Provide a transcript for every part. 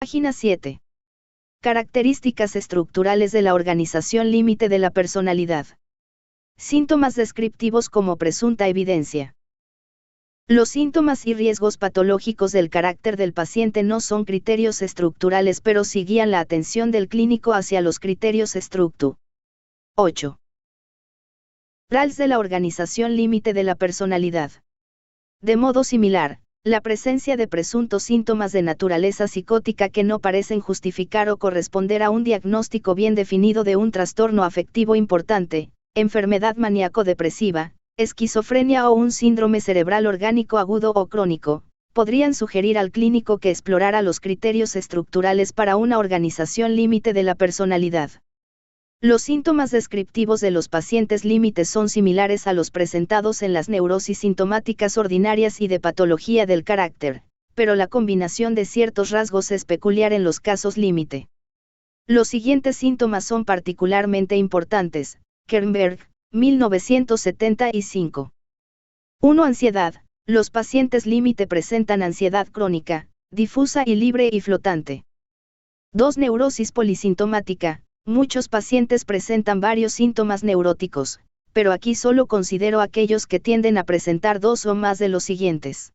Página 7. Características estructurales de la organización límite de la personalidad. Síntomas descriptivos como presunta evidencia. Los síntomas y riesgos patológicos del carácter del paciente no son criterios estructurales, pero sí guían la atención del clínico hacia los criterios 8. RALs de la organización límite de la personalidad. De modo similar, la presencia de presuntos síntomas de naturaleza psicótica que no parecen justificar o corresponder a un diagnóstico bien definido de un trastorno afectivo importante, enfermedad maníaco-depresiva, esquizofrenia o un síndrome cerebral orgánico agudo o crónico, podrían sugerir al clínico que explorara los criterios estructurales para una organización límite de la personalidad. Los síntomas descriptivos de los pacientes límites son similares a los presentados en las neurosis sintomáticas ordinarias y de patología del carácter, pero la combinación de ciertos rasgos es peculiar en los casos límite. Los siguientes síntomas son particularmente importantes. Kernberg, 1975. 1. Ansiedad. Los pacientes límite presentan ansiedad crónica, difusa y libre y flotante. 2. Neurosis polisintomática. Muchos pacientes presentan varios síntomas neuróticos, pero aquí solo considero aquellos que tienden a presentar dos o más de los siguientes.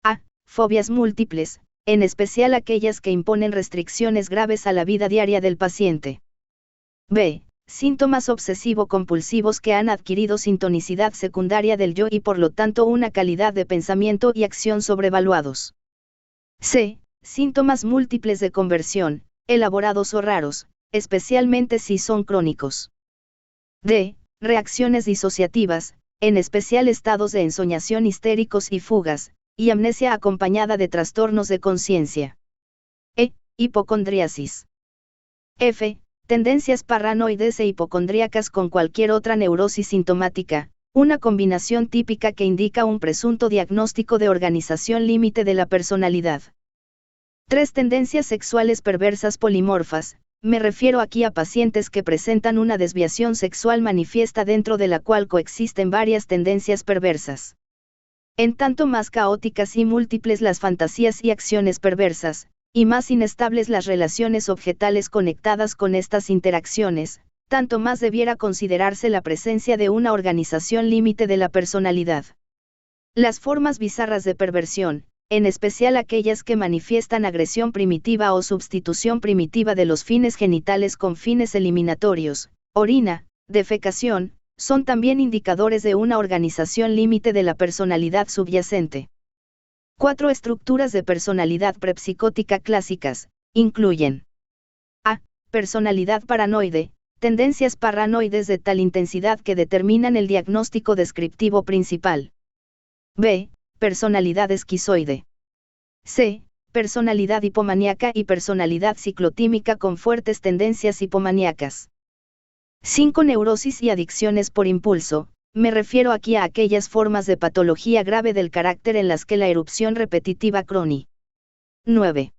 A. Fobias múltiples, en especial aquellas que imponen restricciones graves a la vida diaria del paciente. B. Síntomas obsesivo-compulsivos que han adquirido sintonicidad secundaria del yo y por lo tanto una calidad de pensamiento y acción sobrevaluados. C. Síntomas múltiples de conversión, elaborados o raros, especialmente si son crónicos. D. Reacciones disociativas, en especial estados de ensoñación histéricos y fugas, y amnesia acompañada de trastornos de conciencia. E. Hipocondriasis. F. Tendencias paranoides e hipocondríacas con cualquier otra neurosis sintomática, una combinación típica que indica un presunto diagnóstico de organización límite de la personalidad. 3. Tendencias sexuales perversas polimorfas. Me refiero aquí a pacientes que presentan una desviación sexual manifiesta dentro de la cual coexisten varias tendencias perversas. En tanto más caóticas y múltiples las fantasías y acciones perversas, y más inestables las relaciones objetales conectadas con estas interacciones, tanto más debiera considerarse la presencia de una organización límite de la personalidad. Las formas bizarras de perversión, en especial aquellas que manifiestan agresión primitiva o sustitución primitiva de los fines genitales con fines eliminatorios, orina, defecación, son también indicadores de una organización límite de la personalidad subyacente. 4. Estructuras de personalidad prepsicótica clásicas, incluyen A. Personalidad paranoide, tendencias paranoides de tal intensidad que determinan el diagnóstico descriptivo principal. B. Personalidad esquizoide. C. Personalidad hipomaníaca y personalidad ciclotímica con fuertes tendencias hipomaníacas. 5. Neurosis y adicciones por impulso. Me refiero aquí a aquellas formas de patología grave del carácter en las que la erupción repetitiva crónica. 9.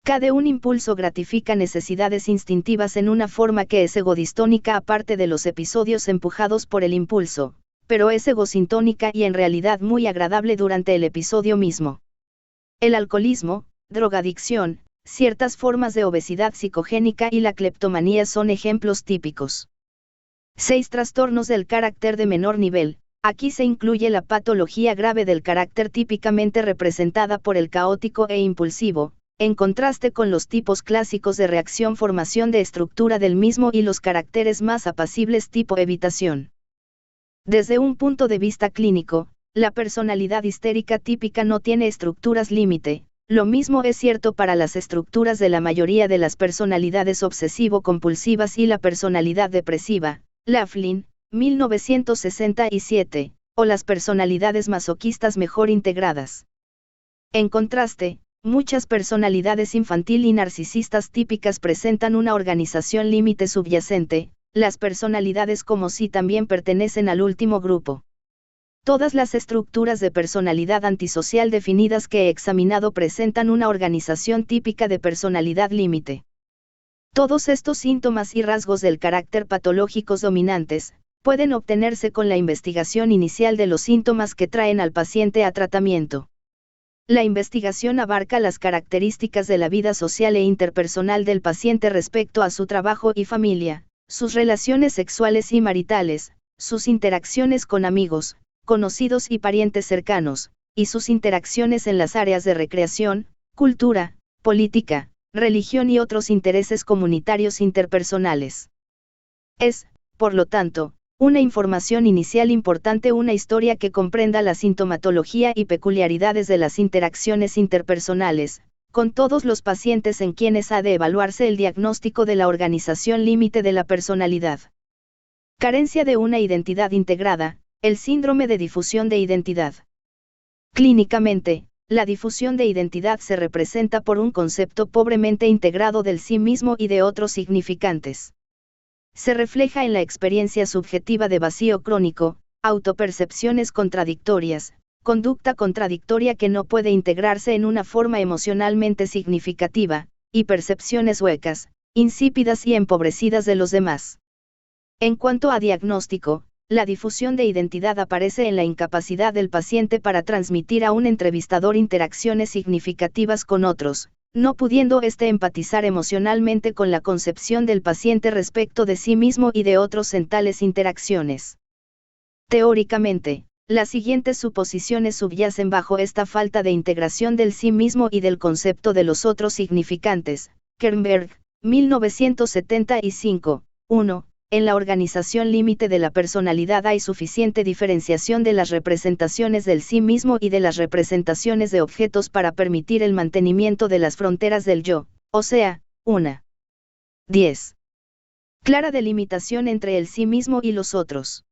Cada un impulso gratifica necesidades instintivas en una forma que es egodistónica aparte de los episodios empujados por el impulso, pero es egosintónica y en realidad muy agradable durante el episodio mismo. El alcoholismo, drogadicción, ciertas formas de obesidad psicogénica y la cleptomanía son ejemplos típicos. 6. Trastornos del carácter de menor nivel. Aquí se incluye la patología grave del carácter típicamente representada por el caótico e impulsivo, en contraste con los tipos clásicos de reacción-formación de estructura del mismo y los caracteres más apacibles tipo evitación. Desde un punto de vista clínico, la personalidad histérica típica no tiene estructuras límite. Lo mismo es cierto para las estructuras de la mayoría de las personalidades obsesivo-compulsivas y la personalidad depresiva. Laughlin, 1967, o las personalidades masoquistas mejor integradas. En contraste, muchas personalidades infantil y narcisistas típicas presentan una organización límite subyacente. Las personalidades como sí también pertenecen al último grupo. Todas las estructuras de personalidad antisocial definidas que he examinado presentan una organización típica de personalidad límite. Todos estos síntomas y rasgos del carácter patológicos dominantes, pueden obtenerse con la investigación inicial de los síntomas que traen al paciente a tratamiento. La investigación abarca las características de la vida social e interpersonal del paciente respecto a su trabajo y familia, sus relaciones sexuales y maritales, sus interacciones con amigos, conocidos y parientes cercanos, y sus interacciones en las áreas de recreación, cultura, política, religión y otros intereses comunitarios interpersonales. Es, por lo tanto, una información inicial importante, una historia que comprenda la sintomatología y peculiaridades de las interacciones interpersonales, con todos los pacientes en quienes ha de evaluarse el diagnóstico de la organización límite de la personalidad. Carencia de una identidad integrada, el síndrome de difusión de identidad. Clínicamente, la difusión de identidad se representa por un concepto pobremente integrado del sí mismo y de otros significantes. Se refleja en la experiencia subjetiva de vacío crónico, autopercepciones contradictorias, conducta contradictoria que no puede integrarse en una forma emocionalmente significativa, y percepciones huecas, insípidas y empobrecidas de los demás. En cuanto a diagnóstico, la difusión de identidad aparece en la incapacidad del paciente para transmitir a un entrevistador interacciones significativas con otros, no pudiendo éste empatizar emocionalmente con la concepción del paciente respecto de sí mismo y de otros en tales interacciones. Teóricamente, las siguientes suposiciones subyacen bajo esta falta de integración del sí mismo y del concepto de los otros significantes. Kernberg, 1975. 1. En la organización límite de la personalidad hay suficiente diferenciación de las representaciones del sí mismo y de las representaciones de objetos para permitir el mantenimiento de las fronteras del yo, o sea, una. 10. Clara delimitación entre el sí mismo y los otros.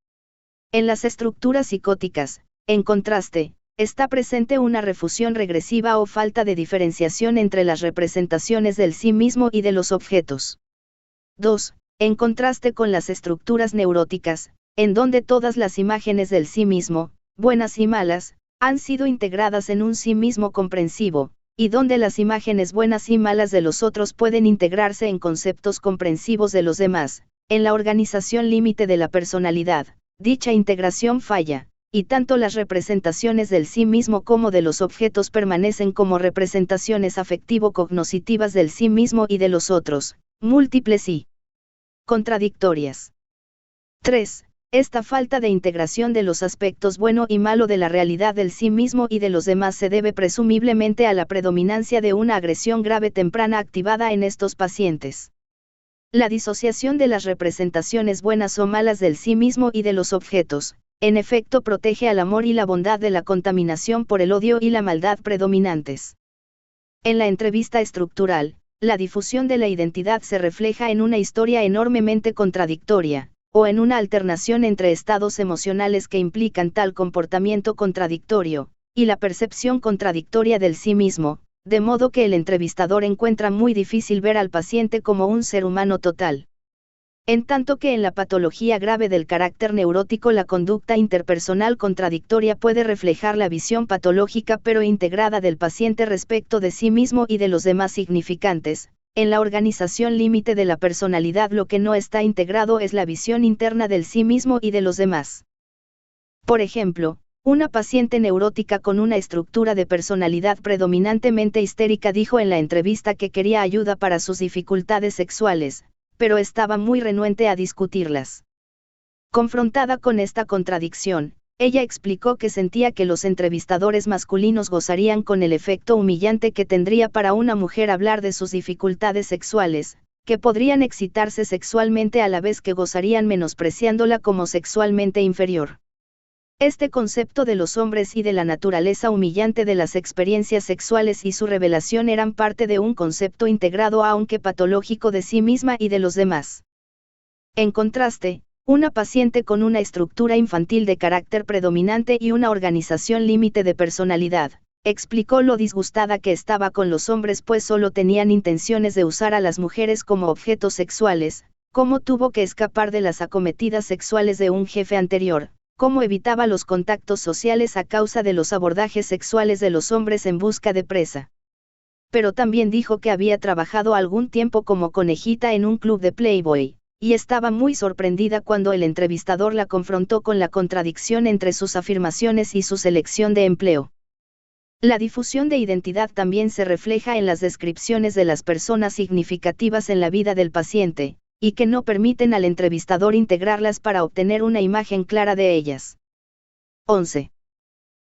En las estructuras psicóticas, en contraste, está presente una refusión regresiva o falta de diferenciación entre las representaciones del sí mismo y de los objetos. 2. En contraste con las estructuras neuróticas, en donde todas las imágenes del sí mismo, buenas y malas, han sido integradas en un sí mismo comprensivo, y donde las imágenes buenas y malas de los otros pueden integrarse en conceptos comprensivos de los demás, en la organización límite de la personalidad, dicha integración falla, y tanto las representaciones del sí mismo como de los objetos permanecen como representaciones afectivo-cognoscitivas del sí mismo y de los otros, múltiples y contradictorias. 3. Esta falta de integración de los aspectos bueno y malo de la realidad del sí mismo y de los demás se debe presumiblemente a la predominancia de una agresión grave temprana activada en estos pacientes. La disociación de las representaciones buenas o malas del sí mismo y de los objetos, en efecto, protege al amor y la bondad de la contaminación por el odio y la maldad predominantes. En la entrevista estructural, la difusión de la identidad se refleja en una historia enormemente contradictoria, o en una alternación entre estados emocionales que implican tal comportamiento contradictorio, y la percepción contradictoria del sí mismo, de modo que el entrevistador encuentra muy difícil ver al paciente como un ser humano total. En tanto que en la patología grave del carácter neurótico la conducta interpersonal contradictoria puede reflejar la visión patológica pero integrada del paciente respecto de sí mismo y de los demás significantes, en la organización límite de la personalidad lo que no está integrado es la visión interna del sí mismo y de los demás. Por ejemplo, una paciente neurótica con una estructura de personalidad predominantemente histérica dijo en la entrevista que quería ayuda para sus dificultades sexuales, pero estaba muy renuente a discutirlas. Confrontada con esta contradicción, ella explicó que sentía que los entrevistadores masculinos gozarían con el efecto humillante que tendría para una mujer hablar de sus dificultades sexuales, que podrían excitarse sexualmente a la vez que gozarían menospreciándola como sexualmente inferior. Este concepto de los hombres y de la naturaleza humillante de las experiencias sexuales y su revelación eran parte de un concepto integrado aunque patológico de sí misma y de los demás. En contraste, una paciente con una estructura infantil de carácter predominante y una organización límite de personalidad, explicó lo disgustada que estaba con los hombres pues solo tenían intenciones de usar a las mujeres como objetos sexuales, cómo tuvo que escapar de las acometidas sexuales de un jefe anterior, cómo evitaba los contactos sociales a causa de los abordajes sexuales de los hombres en busca de presa. Pero también dijo que había trabajado algún tiempo como conejita en un club de Playboy, y estaba muy sorprendida cuando el entrevistador la confrontó con la contradicción entre sus afirmaciones y su selección de empleo. La difusión de identidad también se refleja en las descripciones de las personas significativas en la vida del paciente, y que no permiten al entrevistador integrarlas para obtener una imagen clara de ellas. 11.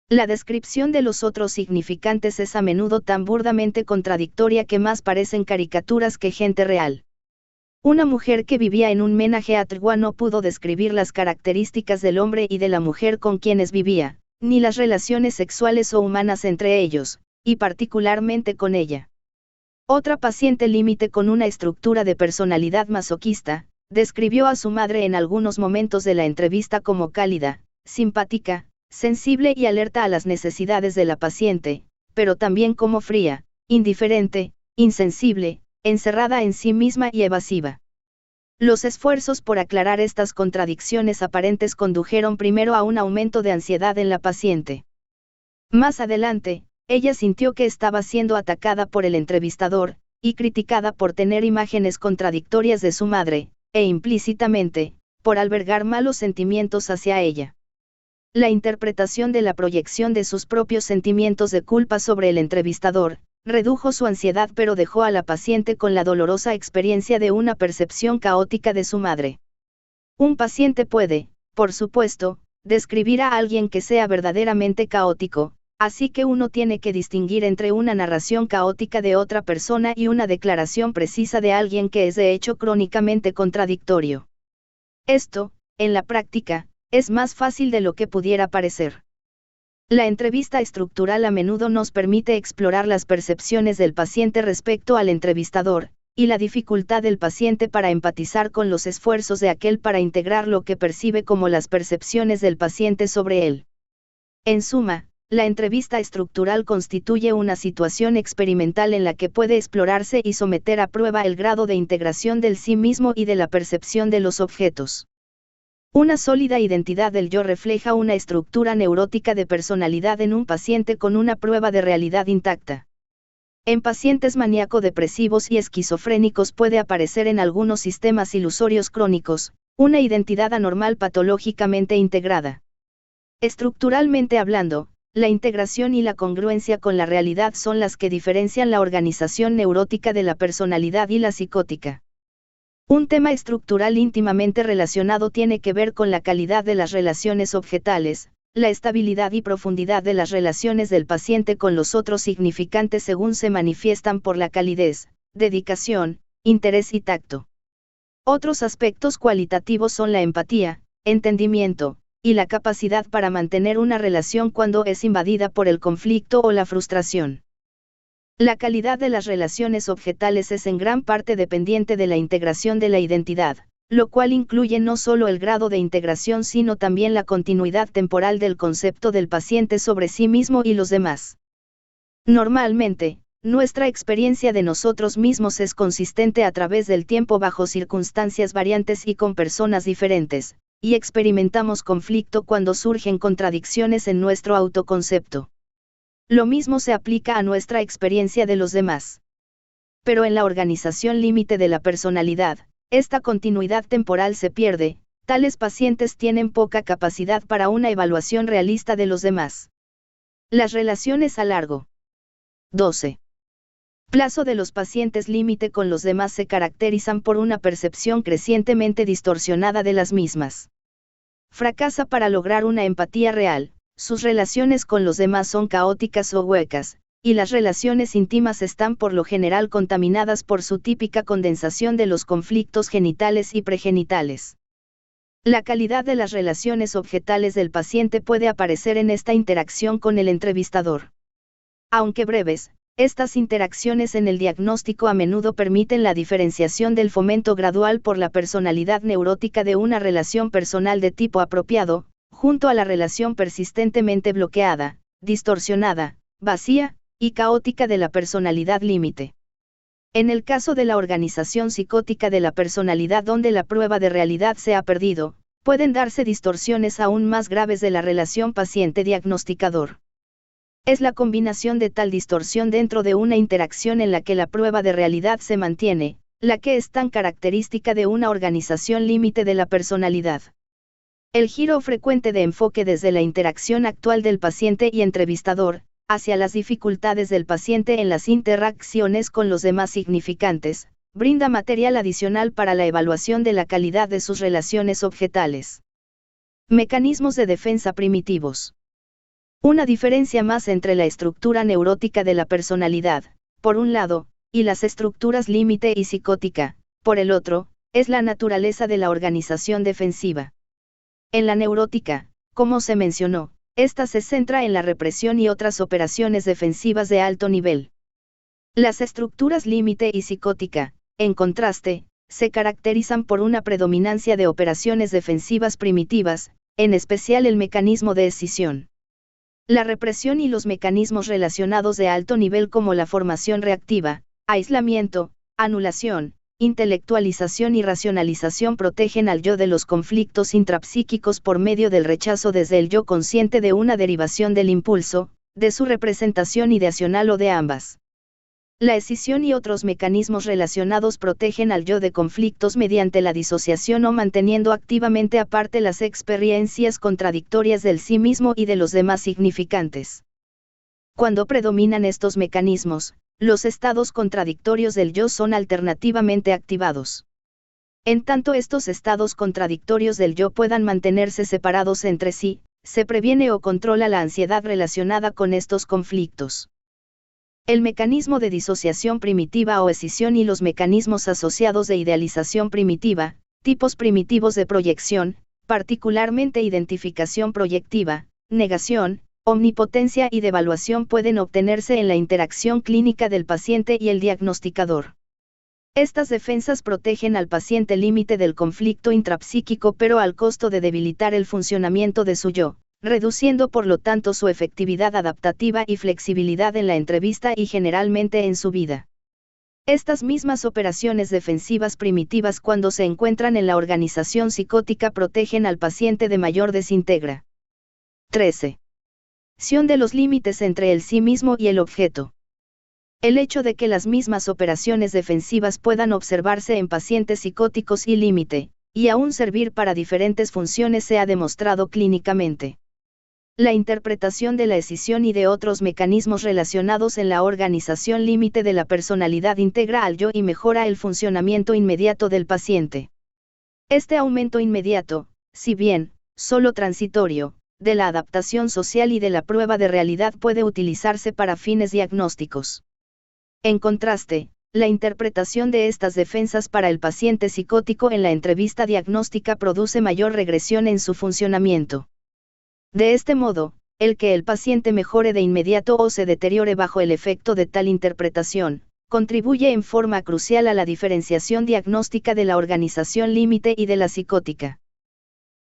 La descripción de los otros significantes es a menudo tan burdamente contradictoria que más parecen caricaturas que gente real. Una mujer que vivía en un menaje à trois no pudo describir las características del hombre y de la mujer con quienes vivía, ni las relaciones sexuales o humanas entre ellos, y particularmente con ella. Otra paciente límite con una estructura de personalidad masoquista, describió a su madre en algunos momentos de la entrevista como cálida, simpática, sensible y alerta a las necesidades de la paciente, pero también como fría, indiferente, insensible, encerrada en sí misma y evasiva. Los esfuerzos por aclarar estas contradicciones aparentes condujeron primero a un aumento de ansiedad en la paciente. Más adelante, ella sintió que estaba siendo atacada por el entrevistador, y criticada por tener imágenes contradictorias de su madre, e implícitamente, por albergar malos sentimientos hacia ella. La interpretación de la proyección de sus propios sentimientos de culpa sobre el entrevistador, redujo su ansiedad pero dejó a la paciente con la dolorosa experiencia de una percepción caótica de su madre. Un paciente puede, por supuesto, describir a alguien que sea verdaderamente caótico, así que uno tiene que distinguir entre una narración caótica de otra persona y una declaración precisa de alguien que es de hecho crónicamente contradictorio. Esto, en la práctica, es más fácil de lo que pudiera parecer. La entrevista estructural a menudo nos permite explorar las percepciones del paciente respecto al entrevistador, y la dificultad del paciente para empatizar con los esfuerzos de aquel para integrar lo que percibe como las percepciones del paciente sobre él. En suma, la entrevista estructural constituye una situación experimental en la que puede explorarse y someter a prueba el grado de integración del sí mismo y de la percepción de los objetos. Una sólida identidad del yo refleja una estructura neurótica de personalidad en un paciente con una prueba de realidad intacta. En pacientes maníaco-depresivos y esquizofrénicos puede aparecer en algunos sistemas ilusorios crónicos, una identidad anormal patológicamente integrada. Estructuralmente hablando, la integración y la congruencia con la realidad son las que diferencian la organización neurótica de la personalidad y la psicótica. Un tema estructural íntimamente relacionado tiene que ver con la calidad de las relaciones objetales, la estabilidad y profundidad de las relaciones del paciente con los otros significantes según se manifiestan por la calidez, dedicación, interés y tacto. Otros aspectos cualitativos son la empatía, entendimiento, y la capacidad para mantener una relación cuando es invadida por el conflicto o la frustración. La calidad de las relaciones objetales es en gran parte dependiente de la integración de la identidad, lo cual incluye no solo el grado de integración sino también la continuidad temporal del concepto del paciente sobre sí mismo y los demás. Normalmente, nuestra experiencia de nosotros mismos es consistente a través del tiempo bajo circunstancias variantes y con personas diferentes, y experimentamos conflicto cuando surgen contradicciones en nuestro autoconcepto. Lo mismo se aplica a nuestra experiencia de los demás. Pero en la organización límite de la personalidad, esta continuidad temporal se pierde, tales pacientes tienen poca capacidad para una evaluación realista de los demás. Las relaciones a largo 12. Plazo de los pacientes límite con los demás se caracterizan por una percepción crecientemente distorsionada de las mismas. Fracasa para lograr una empatía real. Sus relaciones con los demás son caóticas o huecas, y las relaciones íntimas están por lo general contaminadas por su típica condensación de los conflictos genitales y pregenitales. La calidad de las relaciones objetales del paciente puede aparecer en esta interacción con el entrevistador. Aunque breves, estas interacciones en el diagnóstico a menudo permiten la diferenciación del fomento gradual por la personalidad neurótica de una relación personal de tipo apropiado, junto a la relación persistentemente bloqueada, distorsionada, vacía, y caótica de la personalidad límite. En el caso de la organización psicótica de la personalidad donde la prueba de realidad se ha perdido, pueden darse distorsiones aún más graves de la relación paciente-diagnosticador. Es la combinación de tal distorsión dentro de una interacción en la que la prueba de realidad se mantiene, la que es tan característica de una organización límite de la personalidad. El giro frecuente de enfoque desde la interacción actual del paciente y entrevistador, hacia las dificultades del paciente en las interacciones con los demás significantes, brinda material adicional para la evaluación de la calidad de sus relaciones objetales. Mecanismos de defensa primitivos. Una diferencia más entre la estructura neurótica de la personalidad, por un lado, y las estructuras límite y psicótica, por el otro, es la naturaleza de la organización defensiva. En la neurótica, como se mencionó, esta se centra en la represión y otras operaciones defensivas de alto nivel. Las estructuras límite y psicótica, en contraste, se caracterizan por una predominancia de operaciones defensivas primitivas, en especial el mecanismo de escisión. La represión y los mecanismos relacionados de alto nivel como la formación reactiva, aislamiento, anulación, intelectualización y racionalización protegen al yo de los conflictos intrapsíquicos por medio del rechazo desde el yo consciente de una derivación del impulso, de su representación ideacional o de ambas. La escisión y otros mecanismos relacionados protegen al yo de conflictos mediante la disociación o manteniendo activamente aparte las experiencias contradictorias del sí mismo y de los demás significantes. Cuando predominan estos mecanismos, los estados contradictorios del yo son alternativamente activados. En tanto estos estados contradictorios del yo puedan mantenerse separados entre sí, se previene o controla la ansiedad relacionada con estos conflictos. El mecanismo de disociación primitiva o escisión y los mecanismos asociados de idealización primitiva, tipos primitivos de proyección, particularmente identificación proyectiva, negación, omnipotencia y devaluación pueden obtenerse en la interacción clínica del paciente y el diagnosticador. Estas defensas protegen al paciente límite del conflicto intrapsíquico pero al costo de debilitar el funcionamiento de su yo, reduciendo por lo tanto su efectividad adaptativa y flexibilidad en la entrevista y generalmente en su vida. Estas mismas operaciones defensivas primitivas cuando se encuentran en la organización psicótica protegen al paciente de mayor desintegra. 13. De los límites entre el sí mismo y el objeto. El hecho de que las mismas operaciones defensivas puedan observarse en pacientes psicóticos y límite, y aún servir para diferentes funciones se ha demostrado clínicamente. La interpretación de la escisión y de otros mecanismos relacionados en la organización límite de la personalidad integra al yo y mejora el funcionamiento inmediato del paciente. Este aumento inmediato, si bien, solo transitorio, de la adaptación social y de la prueba de realidad puede utilizarse para fines diagnósticos. En contraste, la interpretación de estas defensas para el paciente psicótico en la entrevista diagnóstica produce mayor regresión en su funcionamiento. De este modo, el que el paciente mejore de inmediato o se deteriore bajo el efecto de tal interpretación, contribuye en forma crucial a la diferenciación diagnóstica de la organización límite y de la psicótica.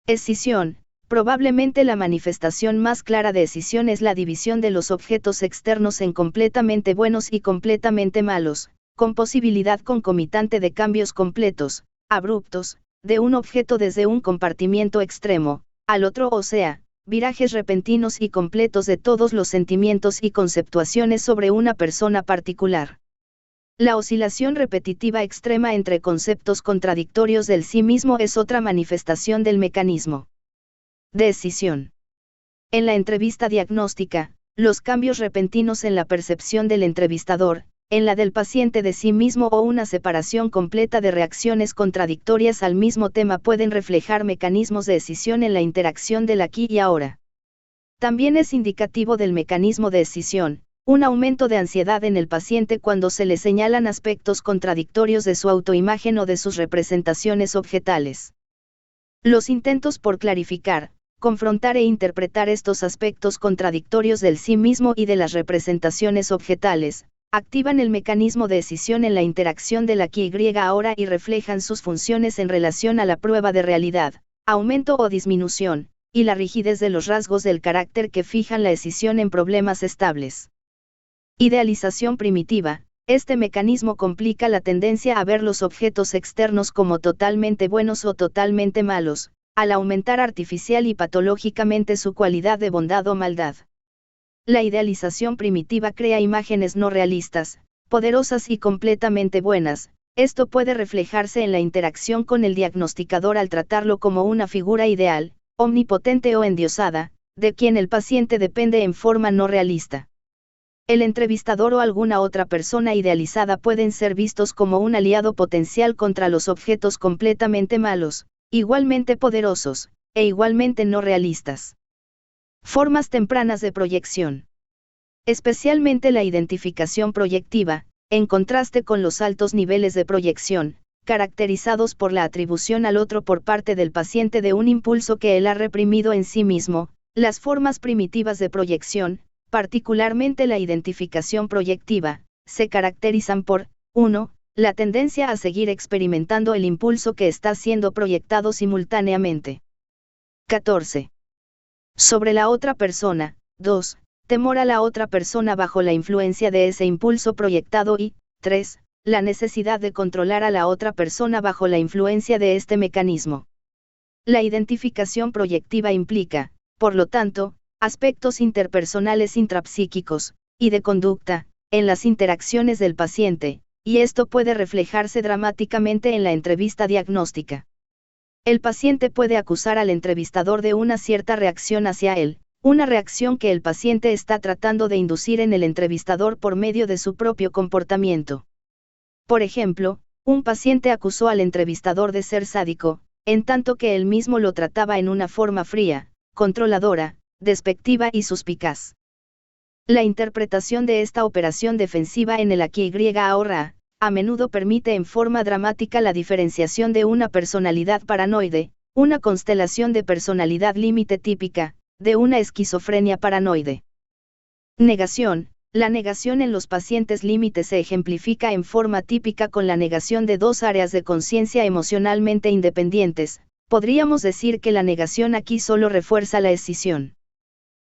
Escisión. Probablemente la manifestación más clara de escisión es la división de los objetos externos en completamente buenos y completamente malos, con posibilidad concomitante de cambios completos, abruptos, de un objeto desde un compartimiento extremo, al otro o sea, virajes repentinos y completos de todos los sentimientos y conceptuaciones sobre una persona particular. La oscilación repetitiva extrema entre conceptos contradictorios del sí mismo es otra manifestación del mecanismo de escisión. En la entrevista diagnóstica, los cambios repentinos en la percepción del entrevistador, en la del paciente de sí mismo o una separación completa de reacciones contradictorias al mismo tema pueden reflejar mecanismos de escisión en la interacción del aquí y ahora. También es indicativo del mecanismo de escisión, un aumento de ansiedad en el paciente cuando se le señalan aspectos contradictorios de su autoimagen o de sus representaciones objetales. Los intentos por clarificar, confrontar e interpretar estos aspectos contradictorios del sí mismo y de las representaciones objetales, activan el mecanismo de escisión en la interacción del aquí y ahora y reflejan sus funciones en relación a la prueba de realidad, aumento o disminución, y la rigidez de los rasgos del carácter que fijan la escisión en problemas estables. Idealización primitiva. Este mecanismo complica la tendencia a ver los objetos externos como totalmente buenos o totalmente malos, al aumentar artificial y patológicamente su cualidad de bondad o maldad. La idealización primitiva crea imágenes no realistas, poderosas y completamente buenas. Esto puede reflejarse en la interacción con el diagnosticador al tratarlo como una figura ideal, omnipotente o endiosada, de quien el paciente depende en forma no realista. El entrevistador o alguna otra persona idealizada pueden ser vistos como un aliado potencial contra los objetos completamente malos, igualmente poderosos, e igualmente no realistas. Formas tempranas de proyección. Especialmente la identificación proyectiva, en contraste con los altos niveles de proyección, caracterizados por la atribución al otro por parte del paciente de un impulso que él ha reprimido en sí mismo, las formas primitivas de proyección, particularmente la identificación proyectiva, se caracterizan por, 1. La tendencia a seguir experimentando el impulso que está siendo proyectado simultáneamente. 14. Sobre la otra persona. 2. Temor a la otra persona bajo la influencia de ese impulso proyectado y, 3. La necesidad de controlar a la otra persona bajo la influencia de este mecanismo. La identificación proyectiva implica, por lo tanto, aspectos interpersonales intrapsíquicos, y de conducta, en las interacciones del paciente, y esto puede reflejarse dramáticamente en la entrevista diagnóstica. El paciente puede acusar al entrevistador de una cierta reacción hacia él, una reacción que el paciente está tratando de inducir en el entrevistador por medio de su propio comportamiento. Por ejemplo, un paciente acusó al entrevistador de ser sádico, en tanto que él mismo lo trataba en una forma fría, controladora, despectiva y suspicaz. La interpretación de esta operación defensiva en el aquí y ahora, a menudo permite en forma dramática la diferenciación de una personalidad paranoide, una constelación de personalidad límite típica, de una esquizofrenia paranoide. Negación. La negación en los pacientes límites se ejemplifica en forma típica con la negación de dos áreas de conciencia emocionalmente independientes. Podríamos decir que la negación aquí solo refuerza la escisión.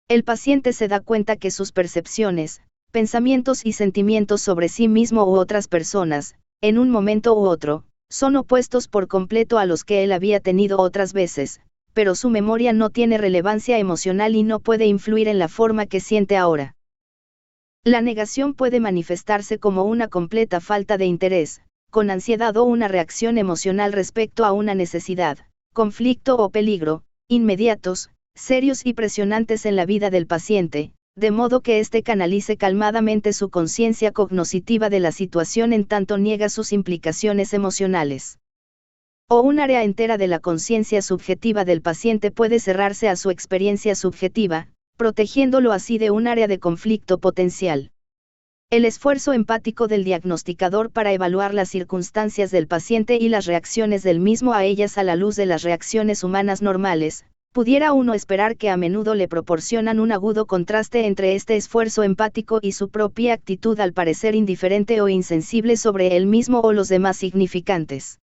El paciente se da cuenta que sus percepciones, pensamientos y sentimientos sobre sí mismo u otras personas, en un momento u otro, son opuestos por completo a los que él había tenido otras veces, pero su memoria no tiene relevancia emocional y no puede influir en la forma que siente ahora. La negación puede manifestarse como una completa falta de interés, con ansiedad o una reacción emocional respecto a una necesidad, conflicto o peligro, inmediatos, serios y presionantes en la vida del paciente, de modo que éste canalice calmadamente su conciencia cognoscitiva de la situación en tanto niega sus implicaciones emocionales. O un área entera de la conciencia subjetiva del paciente puede cerrarse a su experiencia subjetiva, protegiéndolo así de un área de conflicto potencial. El esfuerzo empático del diagnosticador para evaluar las circunstancias del paciente y las reacciones del mismo a ellas a la luz de las reacciones humanas normales, pudiera uno esperar que a menudo le proporcionan un agudo contraste entre este esfuerzo empático y su propia actitud al parecer indiferente o insensible sobre él mismo o los demás significantes.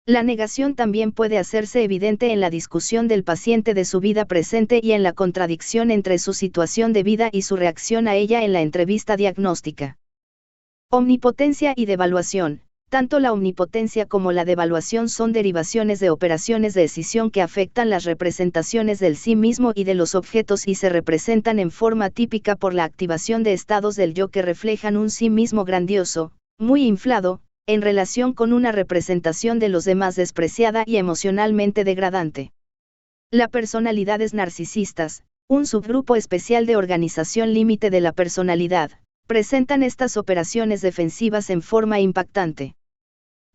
La negación también puede hacerse evidente en la discusión del paciente de su vida presente y en la contradicción entre su situación de vida y su reacción a ella en la entrevista diagnóstica. Omnipotencia y devaluación. Tanto la omnipotencia como la devaluación son derivaciones de operaciones de escisión que afectan las representaciones del sí mismo y de los objetos y se representan en forma típica por la activación de estados del yo que reflejan un sí mismo grandioso, muy inflado, en relación con una representación de los demás despreciada y emocionalmente degradante. Las personalidades narcisistas, un subgrupo especial de organización límite de la personalidad, presentan estas operaciones defensivas en forma impactante.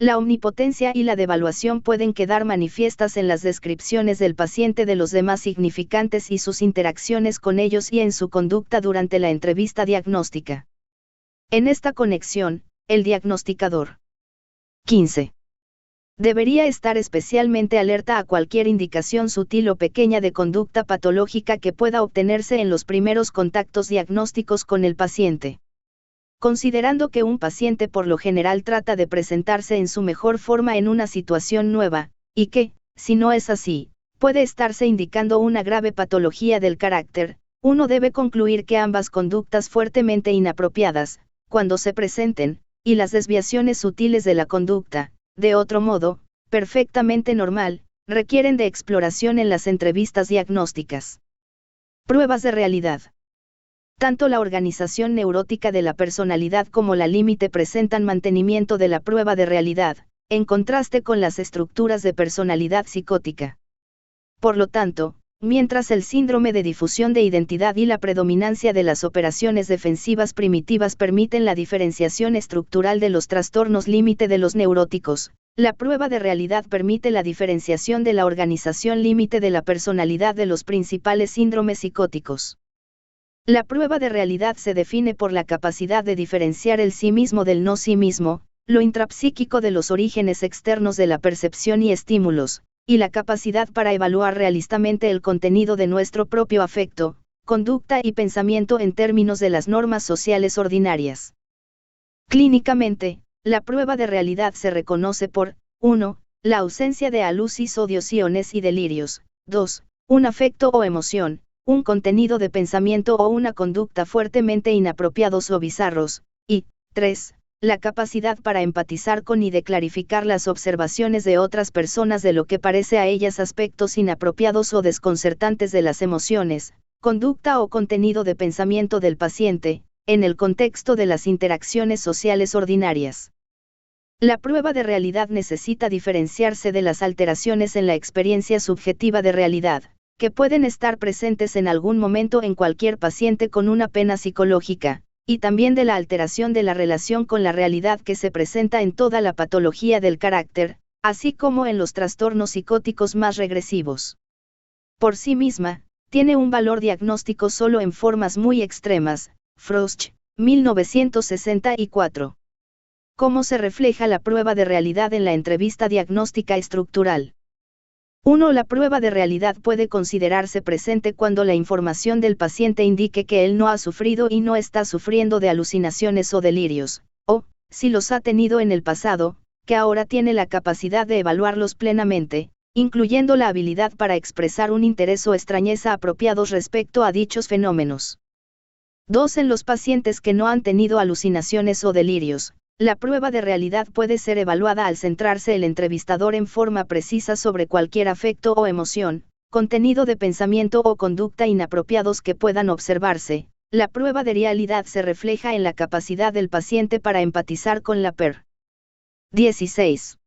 La omnipotencia y la devaluación pueden quedar manifiestas en las descripciones del paciente de los demás significantes y sus interacciones con ellos y en su conducta durante la entrevista diagnóstica. En esta conexión, el diagnosticador 15. Debería estar especialmente alerta a cualquier indicación sutil o pequeña de conducta patológica que pueda obtenerse en los primeros contactos diagnósticos con el paciente. Considerando que un paciente por lo general trata de presentarse en su mejor forma en una situación nueva, y que, si no es así, puede estarse indicando una grave patología del carácter, uno debe concluir que ambas conductas fuertemente inapropiadas, cuando se presenten, y las desviaciones sutiles de la conducta, de otro modo, perfectamente normal, requieren de exploración en las entrevistas diagnósticas. Pruebas de realidad. Tanto la organización neurótica de la personalidad como la límite presentan mantenimiento de la prueba de realidad, en contraste con las estructuras de personalidad psicótica. Por lo tanto, mientras el síndrome de difusión de identidad y la predominancia de las operaciones defensivas primitivas permiten la diferenciación estructural de los trastornos límite de los neuróticos. La prueba de realidad permite la diferenciación de la organización límite de la personalidad de los principales síndromes psicóticos. La prueba de realidad se define por la capacidad de diferenciar el sí mismo del no sí mismo, lo intrapsíquico de los orígenes externos de la percepción y estímulos, y la capacidad para evaluar realistamente el contenido de nuestro propio afecto, conducta y pensamiento en términos de las normas sociales ordinarias. Clínicamente, la prueba de realidad se reconoce por 1. La ausencia de alusiones y delirios, 2. Un afecto o emoción, un contenido de pensamiento o una conducta fuertemente inapropiados o bizarros, y 3. La capacidad para empatizar con y de clarificar las observaciones de otras personas de lo que parece a ellas aspectos inapropiados o desconcertantes de las emociones, conducta o contenido de pensamiento del paciente, en el contexto de las interacciones sociales ordinarias. La prueba de realidad necesita diferenciarse de las alteraciones en la experiencia subjetiva de realidad, que pueden estar presentes en algún momento en cualquier paciente con una pena psicológica, y también de la alteración de la relación con la realidad que se presenta en toda la patología del carácter, así como en los trastornos psicóticos más regresivos. Por sí misma, tiene un valor diagnóstico solo en formas muy extremas. Frost, 1964. ¿Cómo se refleja la prueba de realidad en la entrevista diagnóstica estructural? 1. La prueba de realidad puede considerarse presente cuando la información del paciente indique que él no ha sufrido y no está sufriendo de alucinaciones o delirios, o, si los ha tenido en el pasado, que ahora tiene la capacidad de evaluarlos plenamente, incluyendo la habilidad para expresar un interés o extrañeza apropiados respecto a dichos fenómenos. 2. En los pacientes que no han tenido alucinaciones o delirios, la prueba de realidad puede ser evaluada al centrarse el entrevistador en forma precisa sobre cualquier afecto o emoción, contenido de pensamiento o conducta inapropiados que puedan observarse. La prueba de realidad se refleja en la capacidad del paciente para empatizar con la PER. 16.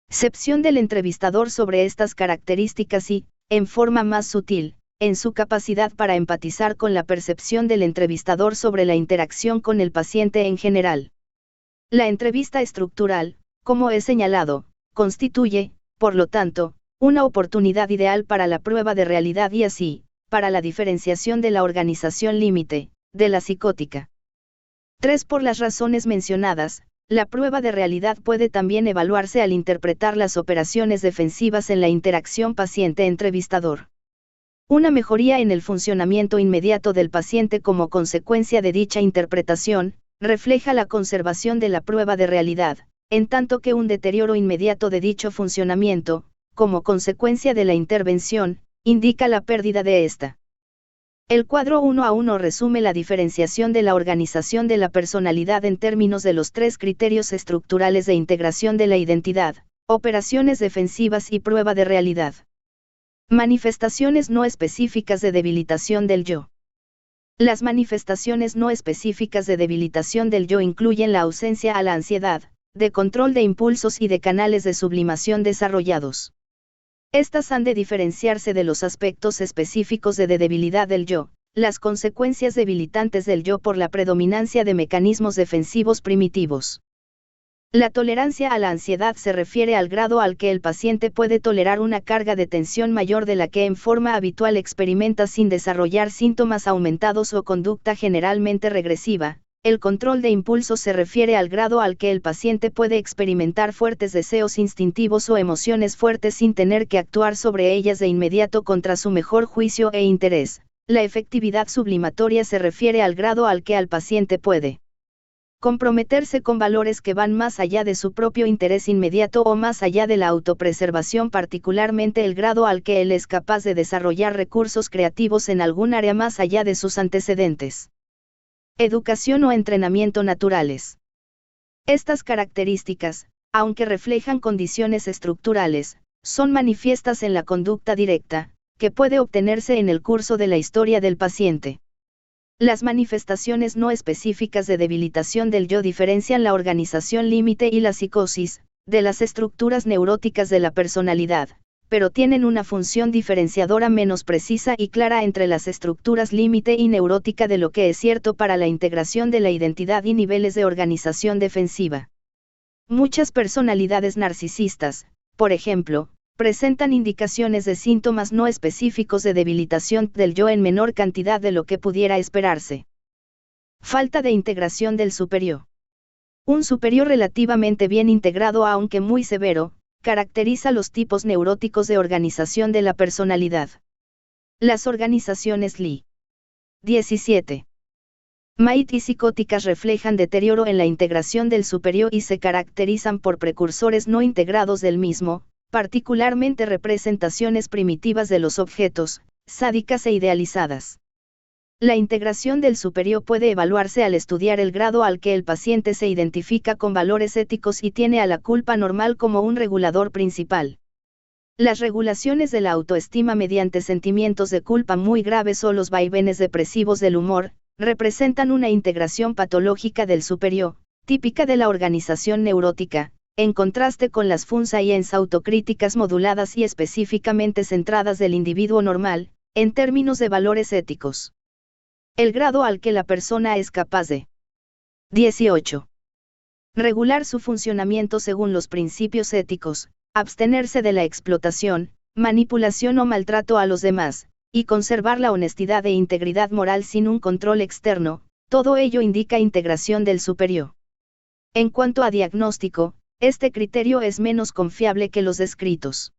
Percepción del entrevistador sobre estas características y, en forma más sutil, en su capacidad para empatizar con la percepción del entrevistador sobre la interacción con el paciente en general. La entrevista estructural, como he señalado, constituye, por lo tanto, una oportunidad ideal para la prueba de realidad y así, para la diferenciación de la organización límite, de la psicótica. 3. Por las razones mencionadas, la prueba de realidad puede también evaluarse al interpretar las operaciones defensivas en la interacción paciente-entrevistador. Una mejoría en el funcionamiento inmediato del paciente como consecuencia de dicha interpretación, refleja la conservación de la prueba de realidad, en tanto que un deterioro inmediato de dicho funcionamiento, como consecuencia de la intervención, indica la pérdida de esta. El cuadro 1 a 1 resume la diferenciación de la organización de la personalidad en términos de los 3 criterios estructurales de integración de la identidad, operaciones defensivas y prueba de realidad. Manifestaciones no específicas de debilitación del yo. Las manifestaciones no específicas de debilitación del yo incluyen la ausencia a la ansiedad, de control de impulsos y de canales de sublimación desarrollados. Estas han de diferenciarse de los aspectos específicos de debilidad del yo, las consecuencias debilitantes del yo por la predominancia de mecanismos defensivos primitivos. La tolerancia a la ansiedad se refiere al grado al que el paciente puede tolerar una carga de tensión mayor de la que en forma habitual experimenta sin desarrollar síntomas aumentados o conducta generalmente regresiva. El control de impulsos se refiere al grado al que el paciente puede experimentar fuertes deseos instintivos o emociones fuertes sin tener que actuar sobre ellas de inmediato contra su mejor juicio e interés. La efectividad sublimatoria se refiere al grado al que el paciente puede comprometerse con valores que van más allá de su propio interés inmediato o más allá de la autopreservación, particularmente el grado al que él es capaz de desarrollar recursos creativos en algún área más allá de sus antecedentes. Educación o entrenamiento naturales. Estas características, aunque reflejan condiciones estructurales, son manifiestas en la conducta directa, que puede obtenerse en el curso de la historia del paciente. Las manifestaciones no específicas de debilitación del yo diferencian la organización límite y la psicosis, de las estructuras neuróticas de la personalidad, pero tienen una función diferenciadora menos precisa y clara entre las estructuras límite y neurótica de lo que es cierto para la integración de la identidad y niveles de organización defensiva. Muchas personalidades narcisistas, por ejemplo, presentan indicaciones de síntomas no específicos de debilitación del yo en menor cantidad de lo que pudiera esperarse. Falta de integración del superior. Un superior relativamente bien integrado, aunque muy severo, caracteriza los tipos neuróticos de organización de la personalidad. Las organizaciones Li. 17. Might y psicóticas reflejan deterioro en la integración del superior y se caracterizan por precursores no integrados del mismo, particularmente representaciones primitivas de los objetos, sádicas e idealizadas. La integración del superior puede evaluarse al estudiar el grado al que el paciente se identifica con valores éticos y tiene a la culpa normal como un regulador principal. Las regulaciones de la autoestima mediante sentimientos de culpa muy graves o los vaivenes depresivos del humor, representan una integración patológica del superior, típica de la organización neurótica, en contraste con las funciones autocríticas moduladas y específicamente centradas del individuo normal, en términos de valores éticos. El grado al que la persona es capaz de 18. Regular su funcionamiento según los principios éticos, abstenerse de la explotación, manipulación o maltrato a los demás, y conservar la honestidad e integridad moral sin un control externo, todo ello indica integración del superior. En cuanto a diagnóstico, este criterio es menos confiable que los descritos.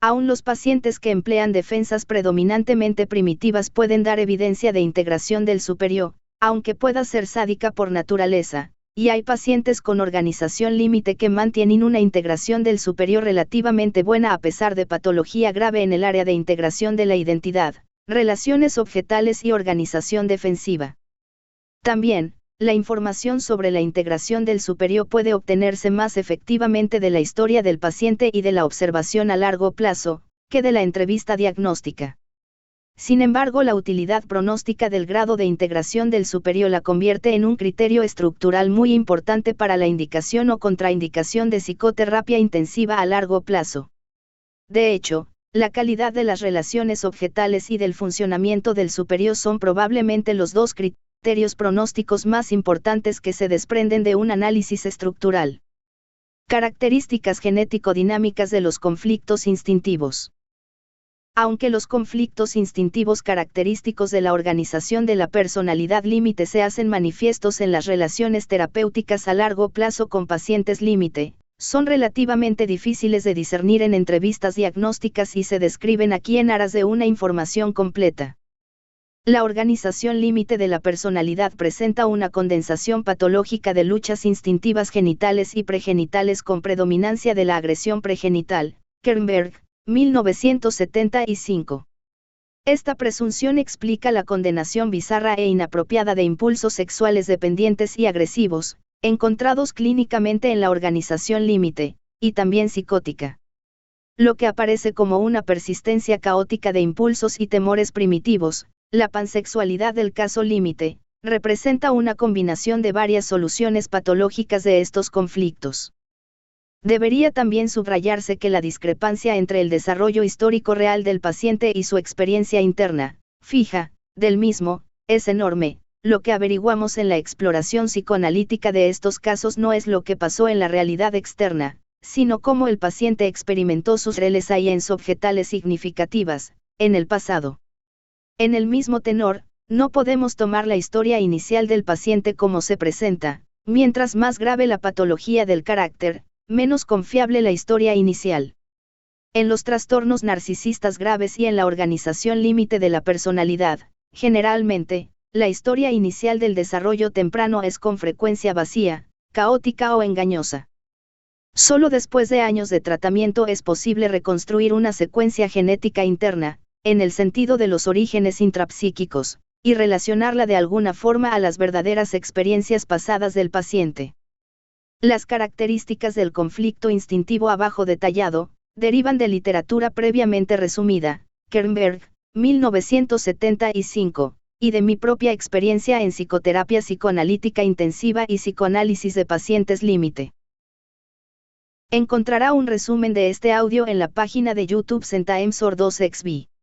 Aún los pacientes que emplean defensas predominantemente primitivas pueden dar evidencia de integración del superior, aunque pueda ser sádica por naturaleza, y hay pacientes con organización límite que mantienen una integración del superior relativamente buena a pesar de patología grave en el área de integración de la identidad, relaciones objetales y organización defensiva. También, la información sobre la integración del superior puede obtenerse más efectivamente de la historia del paciente y de la observación a largo plazo, que de la entrevista diagnóstica. Sin embargo, la utilidad pronóstica del grado de integración del superior la convierte en un criterio estructural muy importante para la indicación o contraindicación de psicoterapia intensiva a largo plazo. De hecho, la calidad de las relaciones objetales y del funcionamiento del superior son probablemente los dos criterios pronósticos más importantes que se desprenden de un análisis estructural. Características genético-dinámicas de los conflictos instintivos. Aunque los conflictos instintivos característicos de la organización de la personalidad límite se hacen manifiestos en las relaciones terapéuticas a largo plazo con pacientes límite, son relativamente difíciles de discernir en entrevistas diagnósticas y se describen aquí en aras de una información completa. La organización límite de la personalidad presenta una condensación patológica de luchas instintivas genitales y pregenitales con predominancia de la agresión pregenital, Kernberg, 1975. Esta presunción explica la condenación bizarra e inapropiada de impulsos sexuales dependientes y agresivos, encontrados clínicamente en la organización límite, y también psicótica. Lo que aparece como una persistencia caótica de impulsos y temores primitivos, la pansexualidad del caso límite, representa una combinación de varias soluciones patológicas de estos conflictos. Debería también subrayarse que la discrepancia entre el desarrollo histórico real del paciente y su experiencia interna, fija, del mismo, es enorme. Lo que averiguamos en la exploración psicoanalítica de estos casos no es lo que pasó en la realidad externa, sino cómo el paciente experimentó sus relaciones objetales significativas, en el pasado. En el mismo tenor, no podemos tomar la historia inicial del paciente como se presenta, mientras más grave la patología del carácter, menos confiable la historia inicial. En los trastornos narcisistas graves y en la organización límite de la personalidad, generalmente, la historia inicial del desarrollo temprano es con frecuencia vacía, caótica o engañosa. Solo después de años de tratamiento es posible reconstruir una secuencia genética interna, en el sentido de los orígenes intrapsíquicos, y relacionarla de alguna forma a las verdaderas experiencias pasadas del paciente. Las características del conflicto instintivo abajo detallado, derivan de literatura previamente resumida, Kernberg, 1975, y de mi propia experiencia en psicoterapia psicoanalítica intensiva y psicoanálisis de pacientes límite. Encontrará un resumen de este audio en la página de YouTube Sentaem Sordos XB.